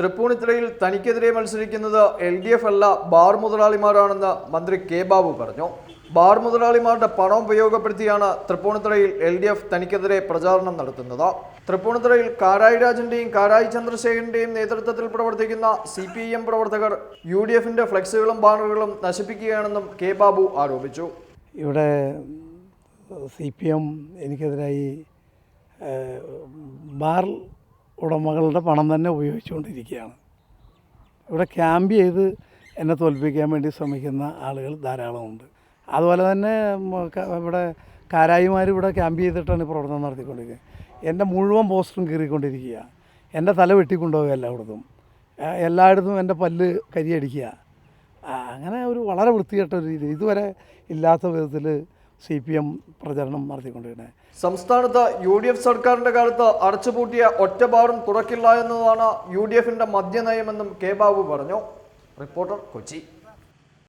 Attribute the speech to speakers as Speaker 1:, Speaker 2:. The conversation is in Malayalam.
Speaker 1: തൃപ്പൂണിത്തുറയിൽ തനിക്കെതിരെ മത്സരിക്കുന്നത് LDF അല്ല ബാർ മുതലാളിമാരാണെന്ന് മന്ത്രി കെ ബാബു പറഞ്ഞു. ബാർ മുതലാളിമാരുടെ പണം ഉപയോഗപ്പെടുത്തിയാണ് തൃപ്പൂണിത്തുറയിൽ LDF തനിക്കെതിരെ പ്രചാരണം നടത്തുന്നത്. തൃപ്പൂണിത്തുറയിൽ കാരായി രാജന്റെയും കാരായി ചന്ദ്രശേഖരന്റെയും നേതൃത്വത്തിൽ പ്രവർത്തിക്കുന്ന CPIM പ്രവർത്തകർ UDFന്റെ ഫ്ലെക്സുകളും ബാനറുകളും നശിപ്പിക്കുകയാണെന്നും കെ ബാബു ആരോപിച്ചു.
Speaker 2: ഇവിടെ CPM എനിക്കെതിരായി ബാർ ഉടമകളുടെ പണം തന്നെ ഉപയോഗിച്ചുകൊണ്ടിരിക്കുകയാണ്. ഇവിടെ ക്യാമ്പ് ചെയ്ത് എന്നെ തോൽപ്പിക്കാൻ വേണ്ടി ശ്രമിക്കുന്ന ആളുകൾ ധാരാളമുണ്ട്. അതുപോലെ തന്നെ ഇവിടെ കാരായിമാർ ഇവിടെ ക്യാമ്പ് ചെയ്തിട്ടാണ് പ്രവർത്തനം നടത്തിക്കൊണ്ടിരിക്കുന്നത്. എൻ്റെ മുഴുവൻ പോസ്റ്ററും കീറിക്കൊണ്ടിരിക്കുക, എൻ്റെ തല വെട്ടിക്കൊണ്ടുപോകുക എല്ലായിടത്തും എൻ്റെ പല്ല് കരിയടിക്കുക. അങ്ങനെ ഒരു വളരെ വൃത്തികെട്ട ഒരു രീതി ഇതുവരെ ഇല്ലാത്ത വിധത്തിൽ CPM പ്രചരണം നടത്തിക്കൊണ്ടിരിക്കുന്നത്.
Speaker 1: സംസ്ഥാനത്ത് UDF സർക്കാരിന്റെ കാലത്ത് അടച്ചുപൂട്ടിയ ഒറ്റ ബാറും തുറക്കില്ല എന്നതാണ് UDFന്റെ മദ്യനയമെന്നും കെ ബാബു പറഞ്ഞു. റിപ്പോർട്ടർ, കൊച്ചി.